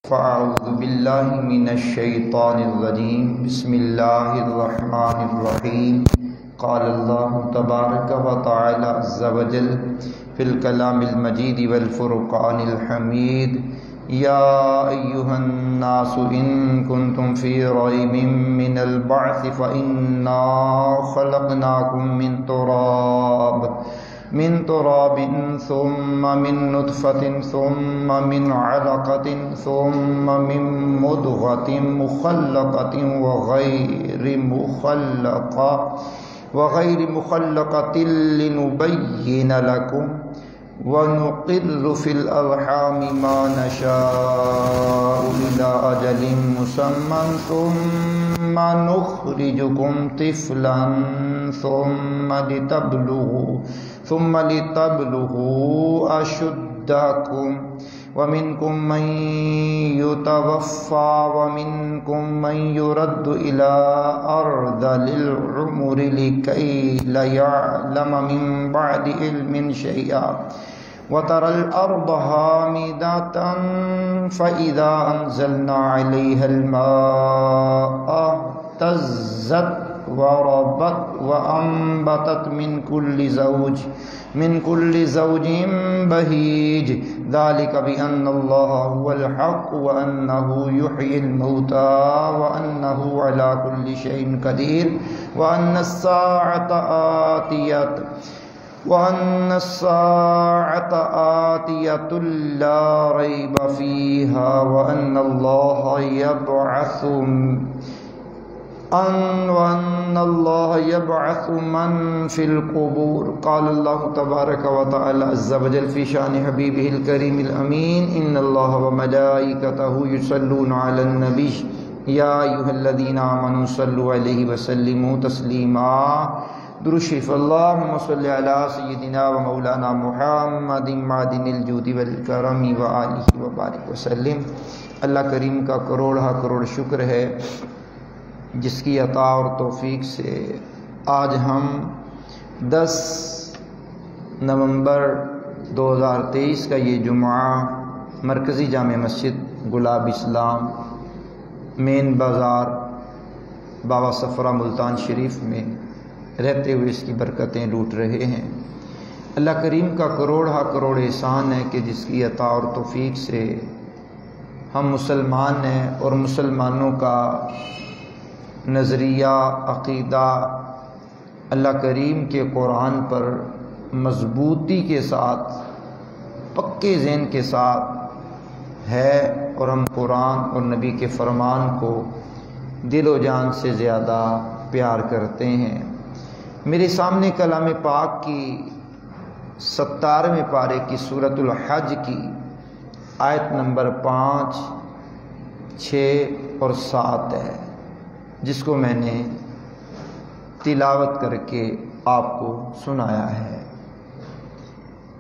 فأعوذ بالله من الشيطان الرجيم بسم الله الرحمن الرحيم قال الله تبارك وتعالى عز وجل في الكلام المجيد والفرقان الحميد يا أيها الناس إن كنتم في ريب من البعث فإنا خلقناكم من تراب ثم من نطفة ثم من علقة ثم من مضغة مخلقة وغير مخلقة لنبين لكم ونقر في الأرحام ما نشاء إلى أجل مسمى ثم نخرجكم طفلا ثم لتبلغوا أشدكم ومنكم من يتوفى ومنكم من يرد إلى أرذل العمر لكي لا يعلم من بعد علم شيئا وترى الأرض هامدة فإذا أنزلنا عليها الماء اهتزت وربت وأنبتت من كل زوج بهيج ذلك بأن الله هو الحق وأنه يحيي الموتى وأنه على كل شيء قدير وأن الساعة آتية لا ريب فيها وأن الله يبعث من في القبور قال الله تبارك وتعالى عز وجل في شأن حبيبه الكريم الأمين إن الله وملائكته يصلون على النبي يا أيها الذين آمنوا صلوا عليه وسلموا تسليما درود شریف اللهم صل على سيدنا ومولانا محمد معدن الجود والكرم وآلہ وبارک وسلم۔ اللہ کریم کا کروڑ شکر ہے جس کی عطا اور توفیق سے آج ہم 10 نومبر 2023 کا یہ جمعہ مرکزی جامع مسجد گلاب اسلام مین بازار بابا صفرہ ملتان شریف میں رہتے ہوئے اس کی برکتیں لوٹ رہے ہیں۔ اللہ کریم کا کروڑ احسان ہے کہ جس کی عطا اور توفیق سے ہم مسلمان ہیں اور مسلمانوں کا نظریہ عقیدہ اللہ کریم کے قرآن پر مضبوطی کے ساتھ پکے ذہن کے ساتھ ہے اور ہم قرآن اور نبی کے فرمان کو دل و جان سے زیادہ پیار کرتے ہیں۔ میرے سامنے کلام پاک کی 17ویں پارے کی سورۃ الحج کی آیت نمبر 5، 6 اور 7 ہے جس کو میں نے تلاوت کر کے آپ کو سنایا ہے۔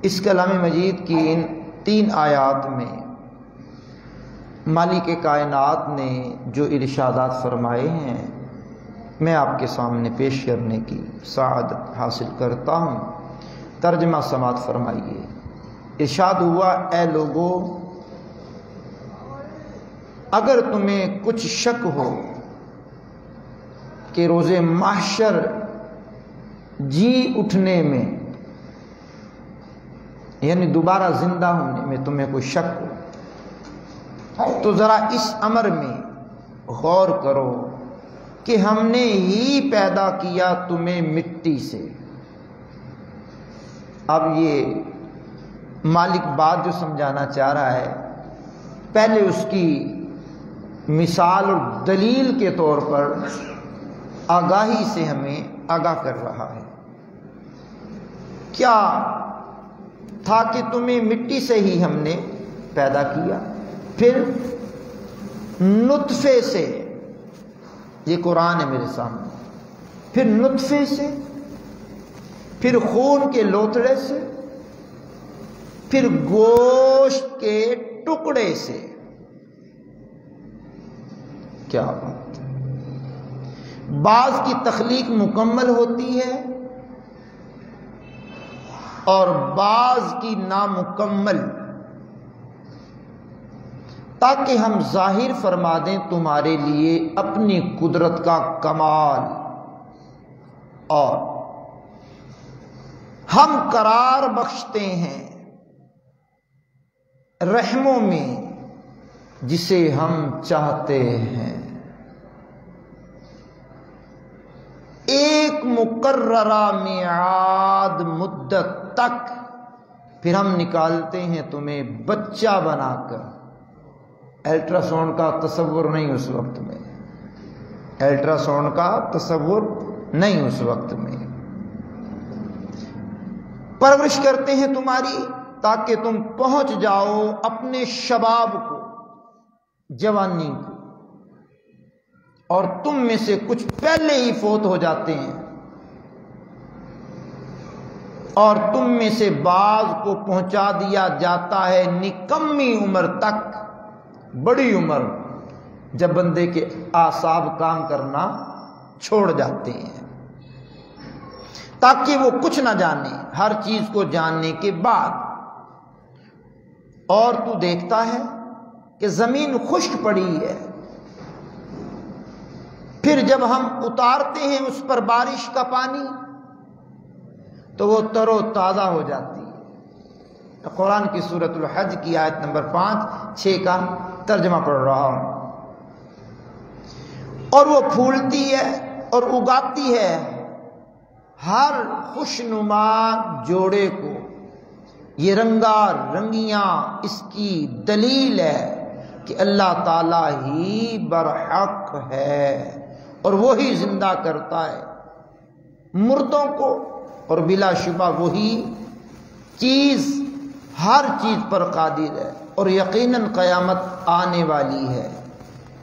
اس کلام مجید کی ان 3 آیات میں مالک کائنات نے جو ارشادات فرمائے ہیں میں آپ کے سامنے پیش کرنے کی سعادت حاصل کرتا ہوں۔ ترجمہ سماعت فرمائیے۔ ارشاد ہوا، اے لوگو اگر تمہیں کچھ شک ہو کہ روز محشر جی اٹھنے میں یعنی دوبارہ زندہ ہونے میں تمہیں کوئی شک ہو تو ذرا اس امر میں غور کرو کہ ہم نے ہی پیدا کیا تمہیں مٹی سے۔ اب یہ مالک بات جو سمجھانا چاہ رہا ہے پہلے اس کی مثال اور دلیل کے طور پر آگاہی سے ہمیں آگاہ کر رہا ہے۔ کیا تھا کہ تمہیں مٹی سے ہی ہم نے پیدا کیا، پھر نطفے سے، یہ قرآن ہے میرے سامنے، پھر نطفے سے، پھر خون کے لوتھڑے سے، پھر گوشت کے ٹکڑے سے۔ کیا بات! بعض کی تخلیق مکمل ہوتی ہے اور بعض کی نامکمل۔ تاکہ ہم ظاہر فرما دیں تمہارے لیے اپنی قدرت کا کمال، اور ہم قرار بخشتے ہیں رحموں میں جسے ہم چاہتے ہیں، ایک مقررہ میعاد مدت تک، پھر ہم نکالتے ہیں تمہیں بچہ بنا کر۔ الٹرا ساؤنڈ کا تصور نہیں اس وقت میں، الٹرا ساؤنڈ کا تصور نہیں اس وقت میں۔ پرورش کرتے ہیں تمہاری تاکہ تم پہنچ جاؤ اپنے شباب کو، جوانی کو، اور تم میں سے کچھ پہلے ہی فوت ہو جاتے ہیں، اور تم میں سے بعض کو پہنچا دیا جاتا ہے نکمی عمر تک، بڑی عمر، جب بندے کے اعصاب کام کرنا چھوڑ جاتے ہیں، تاکہ وہ کچھ نہ جانے، ہر چیز کو جاننے کے بعد۔ اور تو دیکھتا ہے کہ زمین خشک پڑی ہے، پھر جب ہم اتارتے ہیں اس پر بارش کا پانی تو وہ تر و تازہ ہو جاتی ہے۔ قرآن کی سورۃ الحج کی آیت نمبر 5-6 کا ترجمہ پڑھ رہا ہوں۔ اور وہ پھولتی ہے اور اگاتی ہے ہر خوشنما جوڑے کو۔ یہ رنگا رنگیاں اس کی دلیل ہے کہ اللہ تعالی ہی برحق ہے، اور وہی زندہ کرتا ہے مردوں کو، اور بلا شبہ وہی چیز ہر چیز پر قادر ہے، اور یقیناً قیامت آنے والی ہے،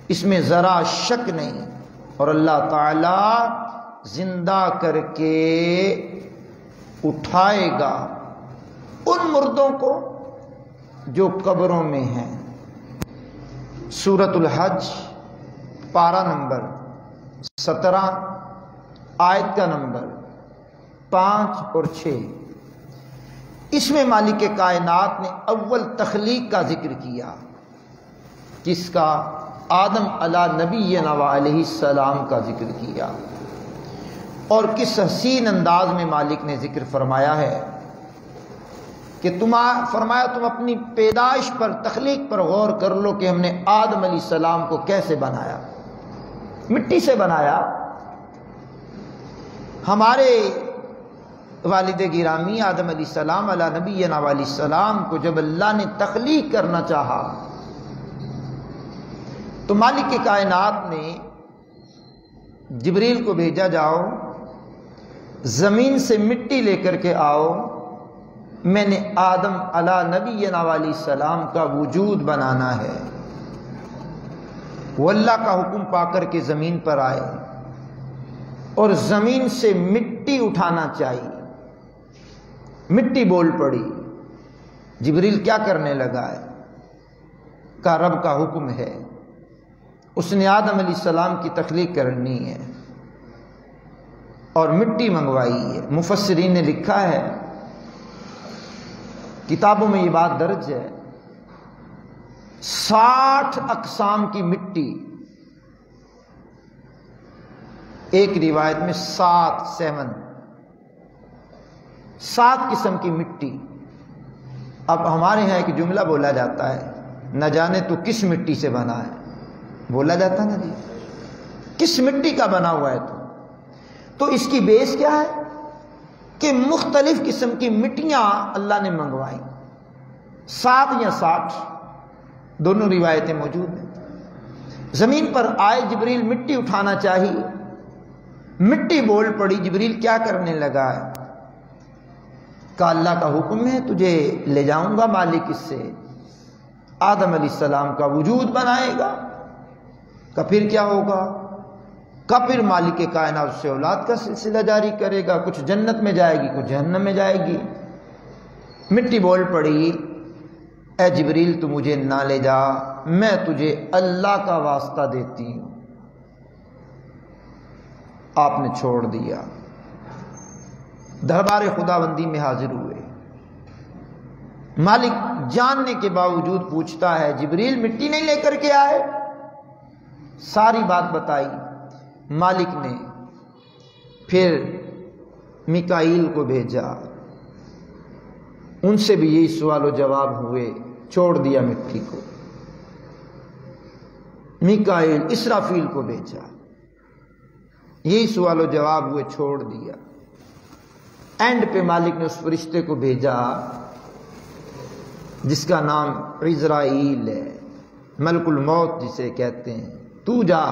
اس میں ذرا شک نہیں۔ اور اللہ تعالی زندہ کر کے اٹھائے گا ان مردوں کو جو قبروں میں ہیں۔ سورۃ الحج پارہ نمبر 17 آیت کا نمبر 5 اور 6، اس میں مالک کائنات نے اول تخلیق کا ذکر کیا، کس کا؟ آدم علیہ نبینا علیہ السلام کا ذکر کیا، اور کس حسین انداز میں مالک نے ذکر فرمایا ہے کہ فرمایا تم اپنی پیدائش پر، تخلیق پر غور کر لو کہ ہم نے آدم علیہ السلام کو کیسے بنایا، مٹی سے بنایا۔ ہمارے والد گرامی آدم علیہ السلام علی نبینا علیہ السلام کو جب اللہ نے تخلیق کرنا چاہا تو مالک کائنات نے جبریل کو بھیجا، جاؤ زمین سے مٹی لے کر کے آؤ، میں نے آدم علی نبینا علیہ السلام کا وجود بنانا ہے۔ وہ اللہ کا حکم پا کر کے زمین پر آئے، اور زمین سے مٹی اٹھانا چاہیے، مٹی بول پڑی۔ جبریل کیا کرنے لگا ہے؟ کا رب کا حکم ہے، اس نے آدم علیہ السلام کی تخلیق کرنی ہے اور مٹی منگوائی ہے۔ مفسرین نے لکھا ہے، کتابوں میں یہ بات درج ہے، 60 اقسام کی مٹی، ایک روایت میں 7 قسم کی مٹی۔ اب ہمارے یہاں ایک جملہ بولا جاتا ہے، نہ جانے تو کس مٹی سے بنا ہے، بولا جاتا نا جی، کس مٹی کا بنا ہوا ہے تو اس کی بیس کیا ہے کہ مختلف قسم کی مٹیاں اللہ نے منگوائی، 7 یا 60 دونوں روایتیں موجود ہیں۔ زمین پر آئے جبریل، مٹی اٹھانا چاہیے، مٹی بول پڑی۔ جبریل کیا کرنے لگا ہے؟ کہا اللہ کا حکم ہے، تجھے لے جاؤں گا مالک اس سے، آدم علیہ السلام کا وجود بنائے گا۔ کہ پھر کیا ہوگا؟ کہ پھر مالک کائنات سے اولاد کا سلسلہ جاری کرے گا، کچھ جنت میں جائے گی، کچھ جہنم میں جائے گی۔ مٹی بول پڑی، اے جبریل تو مجھے نہ لے جا، میں تجھے اللہ کا واسطہ دیتی ہوں۔ آپ نے چھوڑ دیا، دربار خداوندی میں حاضر ہوئے۔ مالک جاننے کے باوجود پوچھتا ہے جبریل مٹی نہیں لے کر کے آئے؟ ساری بات بتائی مالک نے، پھر میکائیل کو بھیجا، ان سے بھی یہی سوال و جواب ہوئے، چھوڑ دیا مٹی کو۔ میکائیل اسرافیل کو بھیجا، یہی سوال و جواب ہوئے، چھوڑ دیا۔ اینڈ پہ مالک نے اس فرشتے کو بھیجا جس کا نام عزرائیل ہے، ملک الموت جسے کہتے ہیں، تو جا۔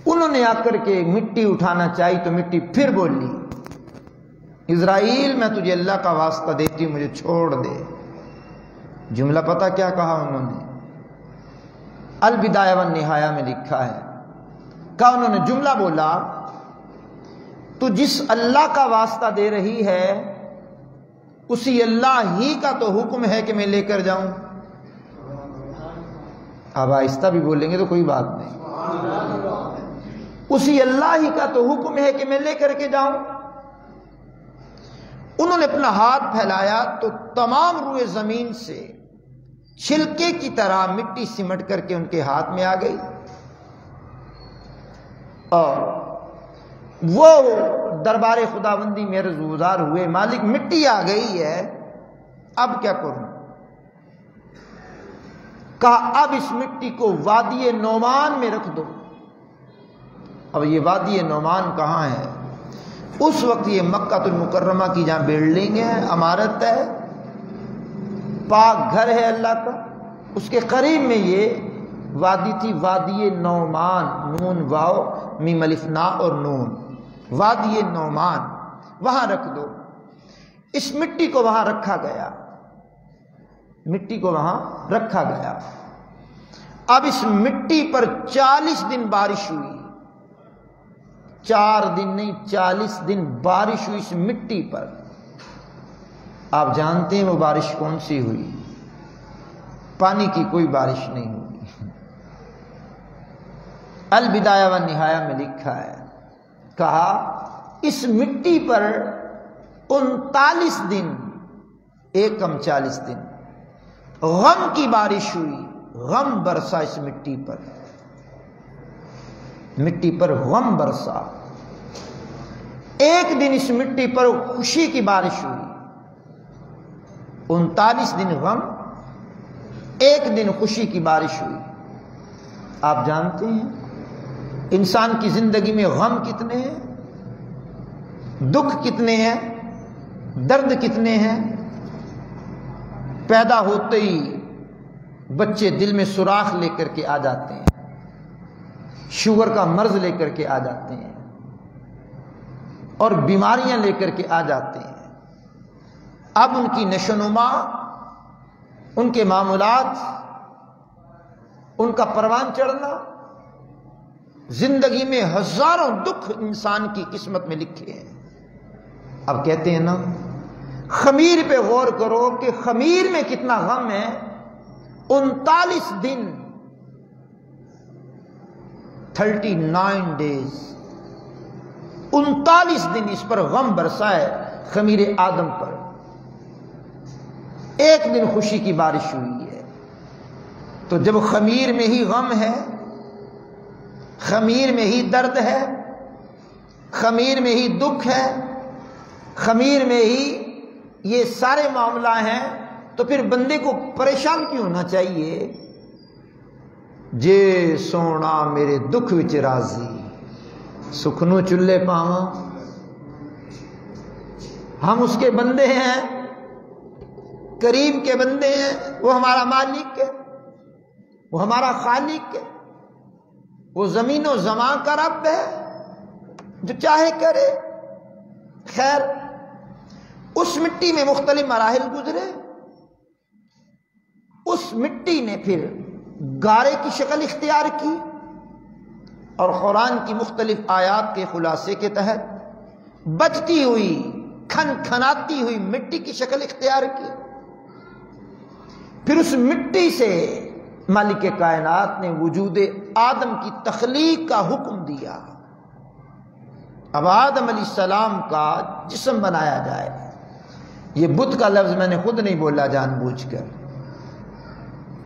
انہوں نے آ کر کے مٹی اٹھانا چاہی تو مٹی پھر بولی عزرائیل میں تجھے اللہ کا واسطہ دیتی ہوں، مجھے چھوڑ دے۔ جملہ پتہ کیا کہا انہوں نے؟ البدایہ والنہایہ میں لکھا ہے، کہا انہوں نے جملہ بولا، تو جس اللہ کا واسطہ دے رہی ہے اسی اللہ ہی کا تو حکم ہے کہ میں لے کر جاؤں۔ اب آہستہ بھی بولیں گے تو کوئی بات نہیں، اسی اللہ ہی کا تو حکم ہے کہ میں لے کر کے جاؤں۔ انہوں نے اپنا ہاتھ پھیلایا تو تمام روئے زمین سے چھلکے کی طرح مٹی سمٹ کر کے ان کے ہاتھ میں آ گئی، اور وہ دربار خداوندی میں عرض گزار ہوئے، مالک مٹی آ گئی ہے، اب کیا کروں؟ کہا اب اس مٹی کو وادی نعمان میں رکھ دو۔ اب یہ وادی نعمان کہاں ہے؟ اس وقت یہ مکہ المکرمہ کی جہاں بلڈنگ ہے، عمارت ہے، پاک گھر ہے اللہ کا، اس کے قریب میں یہ وادی تھی، وادی نعمان، نون واو میم الف نا اور نون، وادی نعمان، وہاں رکھ دو۔ اس مٹی کو وہاں رکھا گیا، مٹی کو وہاں رکھا گیا۔ اب اس مٹی پر 40 دن بارش ہوئی، 4 دن نہیں 40 دن بارش ہوئی اس مٹی پر۔ آپ جانتے ہیں وہ بارش کون سی ہوئی؟ پانی کی کوئی بارش نہیں ہوئی۔ البدایہ والنہایہ میں لکھا ہے، کہا اس مٹی پر 39 دن، 1 کم 40 دن غم کی بارش ہوئی، غم برسا اس مٹی پر، مٹی پر غم برسا۔ 1 دن اس مٹی پر خوشی کی بارش ہوئی، 39 دن غم، 1 دن خوشی کی بارش ہوئی۔ آپ جانتے ہیں انسان کی زندگی میں غم کتنے ہیں، دکھ کتنے ہیں، درد کتنے ہیں؟ پیدا ہوتے ہی بچے دل میں سوراخ لے کر کے آ جاتے ہیں، شوگر کا مرض لے کر کے آ جاتے ہیں، اور بیماریاں لے کر کے آ جاتے ہیں۔ اب ان کی نشو و نما، ان کے معمولات، ان کا پروان چڑھنا، زندگی میں ہزاروں دکھ انسان کی قسمت میں لکھے ہیں۔ اب کہتے ہیں نا، خمیر پہ غور کرو کہ خمیر میں کتنا غم ہے۔ 39 دن 39 ڈیز، 39 دن اس پر غم برسا ہے خمیر آدم پر، 1 دن خوشی کی بارش ہوئی ہے۔ تو جب خمیر میں ہی غم ہے، خمیر میں ہی درد ہے، خمیر میں ہی دکھ ہے، خمیر میں ہی یہ سارے معاملہ ہیں، تو پھر بندے کو پریشان کیوں ہونا چاہیے؟ جے سونا میرے دکھ وچ راضی، سکھنو چلے پاواں۔ ہم اس کے بندے ہیں، کریم کے بندے ہیں، وہ ہمارا مالک ہے، وہ ہمارا خالق ہے، وہ زمین و زمان کا رب ہے، جو چاہے کرے۔ خیر، اس مٹی میں مختلف مراحل گزرے، اس مٹی نے پھر گارے کی شکل اختیار کی، اور قرآن کی مختلف آیات کے خلاصے کے تحت بچتی ہوئی، کھن کھناتی ہوئی مٹی کی شکل اختیار کی۔ پھر اس مٹی سے مالک کائنات نے وجود آدم کی تخلیق کا حکم دیا۔ اب آدم علیہ السلام کا جسم بنایا جائے، یہ بت کا لفظ میں نے خود نہیں بولا جان بوجھ کر.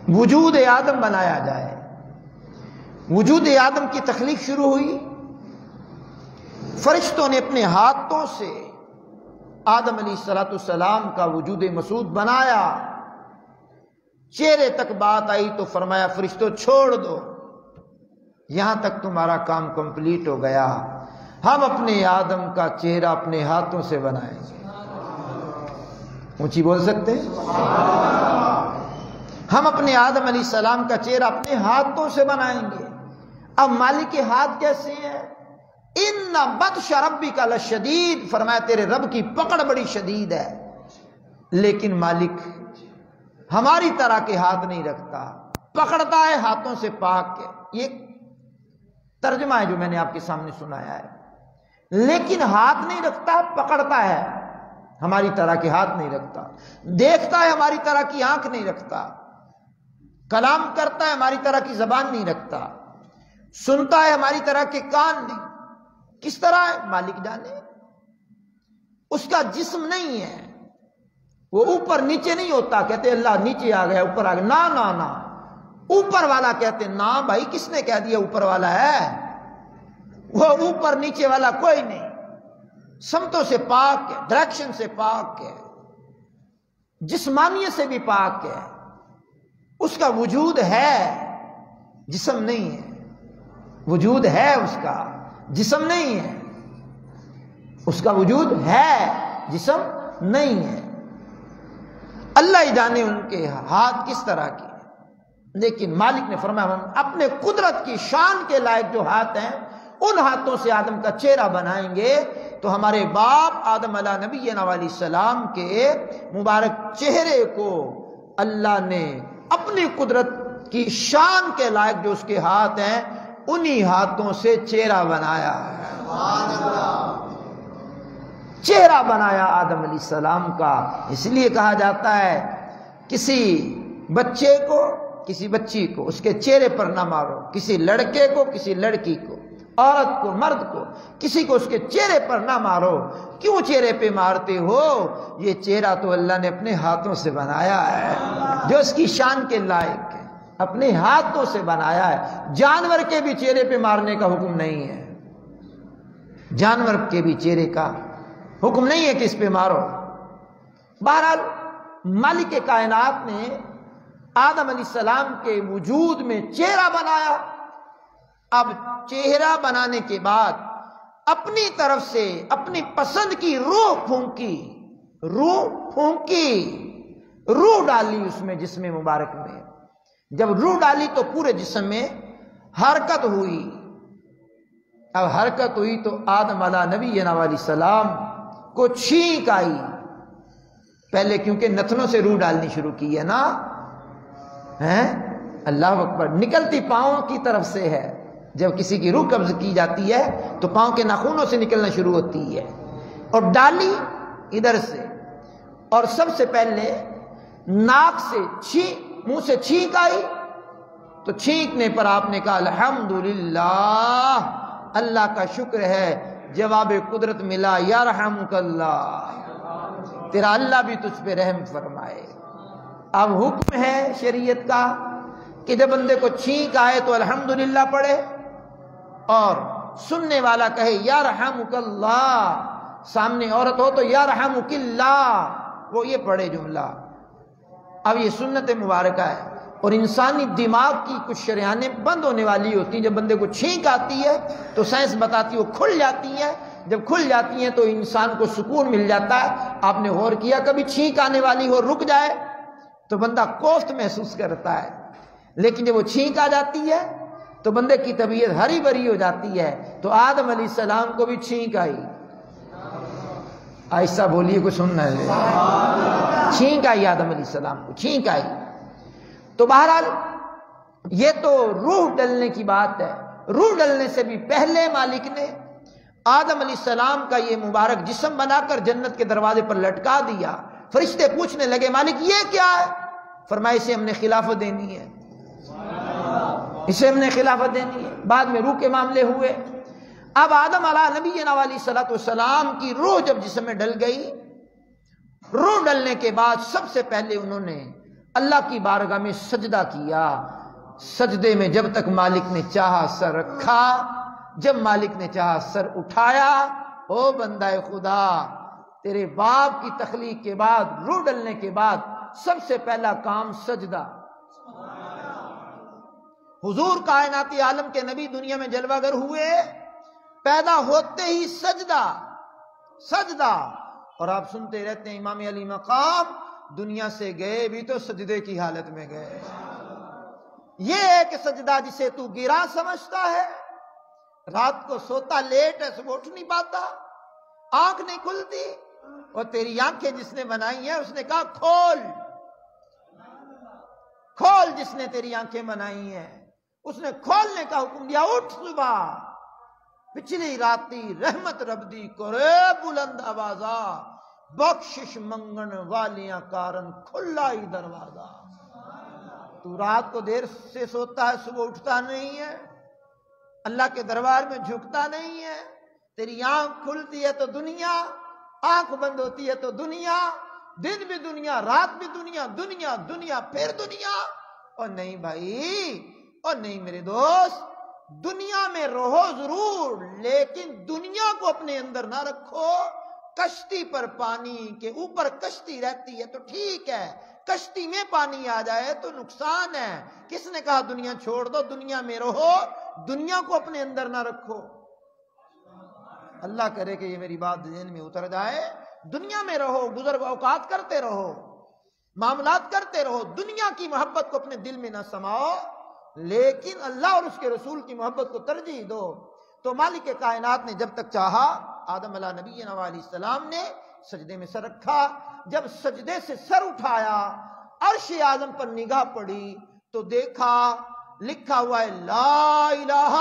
وجود آدم بنایا جائے. وجود آدم کی تخلیق شروع ہوئی. فرشتوں نے اپنے ہاتھوں سے آدم علیہ السلام کا وجود مسعود بنایا. چہرے تک بات آئی تو فرمایا فرشتوں چھوڑ دو، یہاں تک تمہارا کام کمپلیٹ ہو گیا. ہم اپنے آدم کا چہرہ اپنے ہاتھوں سے بنائیں گے. اونچی بول سکتے ہیں؟ ہم اپنے آدم علیہ السلام کا چہرہ اپنے ہاتھوں سے بنائیں گے. اب مالک کے ہاتھ کیسے ہیں؟ ان بطش ربک لشدید، فرمایا تیرے رب کی پکڑ بڑی شدید ہے. لیکن مالک ہماری طرح کے ہاتھ نہیں رکھتا، پکڑتا ہے ہاتھوں سے پاک ہے. یہ ترجمہ ہے جو میں نے آپ کے سامنے سنایا ہے. لیکن ہاتھ نہیں رکھتا، پکڑتا ہے. ہماری طرح کے ہاتھ نہیں رکھتا. دیکھتا ہے ہماری طرح کی آنکھ نہیں رکھتا. کلام کرتا ہے ہماری طرح کی زبان نہیں رکھتا. سنتا ہے ہماری طرح کے کان نہیں. کس طرح ہے مالک جانے. اس کا جسم نہیں ہے، وہ اوپر نیچے نہیں ہوتا. کہتے اللہ نیچے آ گیا اوپر آ گیا، نا نا نا. اوپر والا کہتے نا بھائی کس نے کہہ دیا اوپر والا ہے؟ وہ اوپر نیچے والا کوئی نہیں. سمتوں سے پاک ہے، ڈائریکشن سے پاک ہے، جسمانیت سے بھی پاک ہے. اس کا وجود ہے، جسم نہیں ہے. وجود ہے اس کا، جسم نہیں ہے. اس کا وجود ہے، جسم نہیں ہے. اللہ ہی جانے ان کے ہاتھ کس طرح کے. لیکن مالک نے فرمایا ہم اپنے قدرت کی شان کے لائق جو ہاتھ ہیں ان ہاتھوں سے آدم کا چہرہ بنائیں گے. تو ہمارے باپ آدم علیہ نبینا علیہ السلام کے مبارک چہرے کو اللہ نے اپنی قدرت کی شان کے لائق جو اس کے ہاتھ ہیں انہی ہاتھوں سے چہرہ بنایا. چہرہ بنایا آدم علیہ السلام کا. اس لیے کہا جاتا ہے کسی بچے کو کسی بچی کو اس کے چہرے پر نہ مارو. کسی لڑکے کو کسی لڑکی کو، عورت کو مرد کو، کسی کو اس کے چہرے پر نہ مارو. کیوں چہرے پہ مارتے ہو؟ یہ چہرہ تو اللہ نے اپنے ہاتھوں سے بنایا ہے جو اس کی شان کے لائق ہے. اپنے ہاتھوں سے بنایا ہے. جانور کے بھی چہرے پہ مارنے کا حکم نہیں ہے. جانور کے بھی چہرے کا حکم نہیں ہے کہ اس پہ مارو. بہرحال مالک کائنات نے آدم علیہ السلام کے وجود میں چہرہ بنایا. اب چہرہ بنانے کے بعد اپنی طرف سے اپنی پسند کی روح پھونکی، روح ڈالی اس میں جسم مبارک میں. جب روح ڈالی تو پورے جسم میں حرکت ہوئی. اب حرکت ہوئی تو آدم علیہ نبینا علیہ السلام کو چھینک آئی. پہلے کیونکہ نتنوں سے روح ڈالنی شروع کی ہے نا، اللہ اکبر. نکلتی پاؤں کی طرف سے ہے. جب کسی کی روح قبض کی جاتی ہے تو پاؤں کے ناخنوں سے نکلنا شروع ہوتی ہے. اور ڈالی ادھر سے، اور سب سے پہلے ناک سے منہ سے چھینک آئی. تو چھینکنے پر آپ نے کہا الحمدللہ، اللہ کا شکر ہے. جواب قدرت ملا یرحمک اللہ، تیرا اللہ بھی تجھ پہ رحم فرمائے. اب حکم ہے شریعت کا کہ جب بندے کو چھینک آئے تو الحمدللہ پڑھے، اور سننے والا کہے یرحمک اللہ. سامنے عورت ہو تو یرحمک اللہ، وہ یہ پڑھے جملہ. اب یہ سنت مبارکہ ہے. اور انسانی دماغ کی کچھ شریانیں بند ہونے والی ہوتی ہیں. جب بندے کو چھینک آتی ہے تو سائنس بتاتی ہے وہ کھل جاتی ہیں. جب کھل جاتی ہیں تو انسان کو سکون مل جاتا ہے. آپ نے غور کیا کبھی چھینک آنے والی ہو رک جائے تو بندہ کوفت محسوس کرتا ہے، لیکن جب وہ چھینک آ جاتی ہے تو بندے کی طبیعت ہری بھری ہو جاتی ہے. تو آدم علیہ السلام کو بھی چھینک آئی. ایسا بولیے کوئی سننا ہے. چھینک آئی آدم علیہ السلام کو، چھینک آئی. تو بہرحال یہ تو روح ڈلنے کی بات ہے. روح ڈلنے سے بھی پہلے مالک نے آدم علیہ السلام کا یہ مبارک جسم بنا کر جنت کے دروازے پر لٹکا دیا. فرشتے پوچھنے لگے مالک یہ کیا ہے؟ فرمایا اسے ہم نے خلافت دینی ہے، اسے ہم نے خلافت دینی ہے. بعد میں روح کے معاملے ہوئے. اب آدم علیہ نبینا علیہ السلام کی روح جب جسم میں ڈل گئی روح ڈلنے کے بعد سب سے پہلے انہوں نے اللہ کی بارگاہ میں سجدہ کیا. سجدے میں جب تک مالک نے چاہا سر رکھا، جب مالک نے چاہا سر اٹھایا. او بندہ خدا، تیرے باپ کی تخلیق کے بعد، روح ڈلنے کے بعد سب سے پہلا کام سجدہ. حضور کائناتی عالم کے نبی دنیا میں جلوہ گر ہوئے، پیدا ہوتے ہی سجدہ سجدہ. اور آپ سنتے رہتے ہیں امام علی مقام دنیا سے گئے بھی تو سجدے کی حالت میں گئے. یہ ہے کہ سجدہ جسے تو گرا سمجھتا ہے، رات کو سوتا لیٹ ہے، صبح اٹھ نہیں پاتا، آنکھ نہیں کھلتی، اور تیری آنکھیں جس نے بنائی ہیں اس نے کہا کھول کھول. جس نے تیری آنکھیں بنائی ہیں اس نے کھولنے کا حکم دیا. اٹھ صبح، پچھلی راتی رحمت رب دی کرے بلند آوازہ، بخشش منگن والیاں کارن کھلا ہی دروازہ. تو رات کو دیر سے سوتا ہے، صبح اٹھتا نہیں ہے، اللہ کے دربار میں جھکتا نہیں ہے. تیری آنکھ کھلتی ہے تو دنیا، آنکھ بند ہوتی ہے تو دنیا، دن بھی دنیا، رات بھی دنیا، دنیا دنیا پھر دنیا. اور نہیں بھائی، اور نہیں میرے دوست، دنیا میں رہو ضرور لیکن دنیا کو اپنے اندر نہ رکھو. کشتی پر پانی کے اوپر کشتی رہتی ہے تو ٹھیک ہے، کشتی میں پانی آ جائے تو نقصان ہے. کس نے کہا دنیا چھوڑ دو؟ دنیا میں رہو، دنیا کو اپنے اندر نہ رکھو. اللہ کرے کہ یہ میری بات ذہن میں اتر جائے. دنیا میں رہو، گزر اوقات کرتے رہو، معاملات کرتے رہو، دنیا کی محبت کو اپنے دل میں نہ سماؤ، لیکن اللہ اور اس کے رسول کی محبت کو ترجیح دو. تو مالک کائنات نے جب تک چاہا، آدم علیہ نبی علیہ السلام نے سجدے میں سر رکھا. جب سجدے سے سر اٹھایا، عرش اعظم پر نگاہ پڑی تو دیکھا لکھا ہوا ہے لا الہ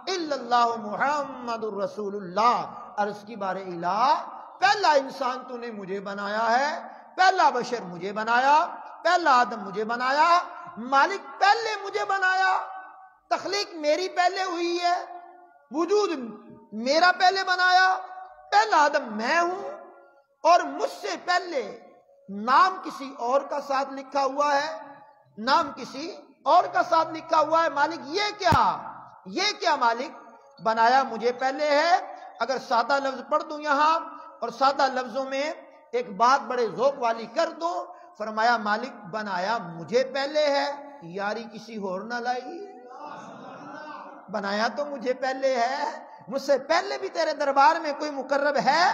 الا اللہ محمد الرسول اللہ. عرض کی بارے الہ، پہلا انسان تو نے مجھے بنایا ہے، پہلا بشر مجھے بنایا، پہلا آدم مجھے بنایا، مالک پہلے مجھے بنایا، تخلیق میری پہلے ہوئی ہے، وجود میرا پہلے بنایا، پہلا آدم میں ہوں، اور مجھ سے پہلے نام کسی اور کا ساتھ لکھا ہوا ہے، نام کسی اور کا ساتھ لکھا ہوا ہے. مالک یہ کیا مالک؟ بنایا مجھے پہلے ہے. اگر سادہ لفظ پڑھ دوں یہاں اور سادہ لفظوں میں ایک بات بڑے ذوق والی کر دوں، فرمایا مالک بنایا مجھے پہلے ہے، یاری کسی اور نہ لائی. بنایا تو مجھے پہلے ہے، مجھ سے پہلے بھی تیرے دربار میں کوئی مقرب ہے،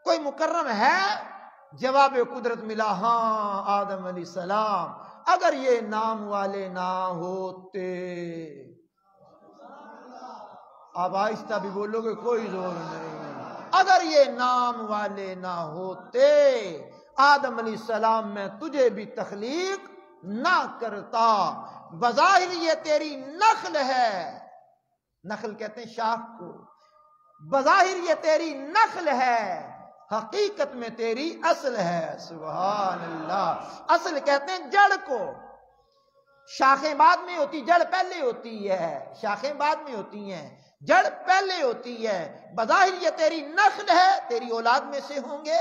کوئی مکرم ہے؟ جواب قدرت ملا، ہاں آدم علیہ السلام. اگر یہ نام والے نہ ہوتے، آپ آہستہ بھی بولو گے کوئی زور نہیں، اگر یہ نام والے نہ ہوتے آدم علیہ السلام میں تجھے بھی تخلیق نہ کرتا. بظاہر یہ تیری نخل ہے، نخل کہتے ہیں شاخ کو، بظاہر یہ تیری نخل ہے، حقیقت میں تیری اصل ہے. سبحان اللہ. اصل کہتے ہیں جڑ کو، شاخیں بعد میں ہوتی، جڑ پہلے ہوتی ہے. شاخیں بعد میں ہوتی ہیں، جڑ پہلے ہوتی ہے. بظاہر یہ تیری نخل ہے، تیری اولاد میں سے ہوں گے،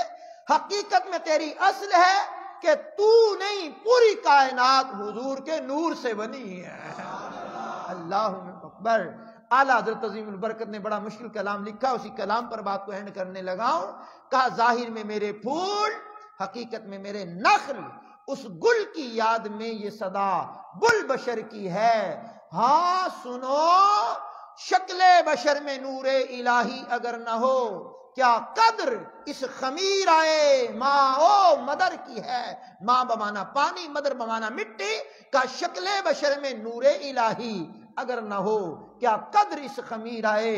حقیقت میں تیری اصل ہے کہ تو نہیں، پوری کائنات حضور کے نور سے بنی ہے. اللہ اکبر. اعلیٰ حضرت عظیم البرکت نے بڑا مشکل کلام لکھا، اسی کلام پر بات کو اینڈ کرنے لگا ہوں. کہا ظاہر میں میرے پھول، حقیقت میں میرے نخل. اس گل کی یاد میں یہ صدا بل بشر کی ہے. ہاں سنو، شکل بشر میں نور الہی اگر نہ ہو، کیا قدر اس خمیر آئے ماں او مدر کی ہے. ماں بمانا پانی، مدر بمانا مٹی. کا شکل بشر میں نور الہی اگر نہ ہو، کیا قدر اس خمیر آئے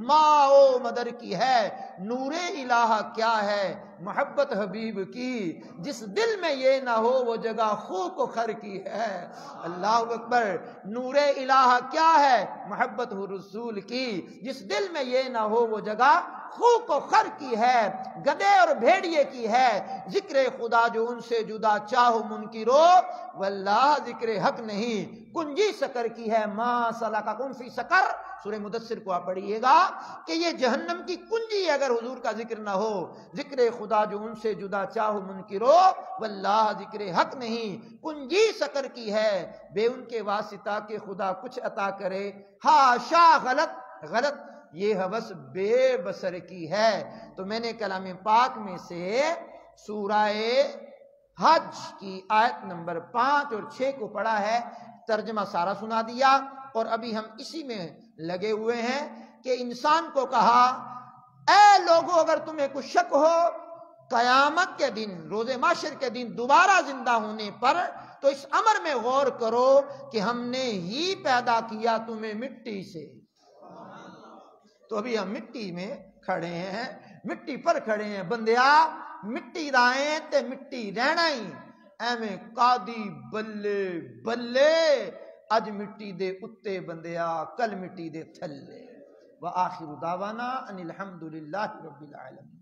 ماں او مدر کی ہے. نور الہ کیا ہے؟ محبت حبیب کی. جس دل میں یہ نہ ہو وہ جگہ خوب و خر کی ہے. اللہ اکبر. نور الہ کیا ہے؟ محبت رسول کی. جس دل میں یہ نہ ہو وہ جگہ خوب و خر کی ہے. گدے اور بھیڑیے کی ہے ذکر خدا جو ان سے جدا چاہو منکرو، واللہ ذکر حق نہیں کنجی سکر کی ہے. ما سلککم فی سقر، سورہ مدثر کو آپ پڑھیے گا کہ یہ جہنم کی کنجی ہے اگر حضور کا ذکر نہ ہو، ذکر خدا خدا جو ان سے جدا چاہو منکرو واللہ ذکر حق نہیں کنجی سکر کی ہے بے ان کے واسطہ کہ خدا کچھ عطا کرے ہاشا غلط یہ ہوس بے بصر کی ہے۔ تو میں نے کلام پاک میں سے سورہ حج کی آیت نمبر 5 اور 6 کو پڑھا ہے، ترجمہ سارا سنا دیا، اور ابھی ہم اسی میں لگے ہوئے ہیں کہ انسان کو کہا اے لوگو اگر تمہیں کچھ شک ہو قیامت کے دن، روز محشر کے دن دوبارہ زندہ ہونے پر، تو اس امر میں غور کرو کہ ہم نے ہی پیدا کیا تمہیں مٹی سے۔ تو ابھی ہم مٹی میں کھڑے ہیں، مٹی پر کھڑے ہیں، بندیا مٹی دائیں تے مٹی رہنا ہی ایویں قادی بلے بلے اج مٹی دے اتے بندیا کل مٹی دے تھلے۔ وآخر دعوانا ان الحمد للہ رب العالمین۔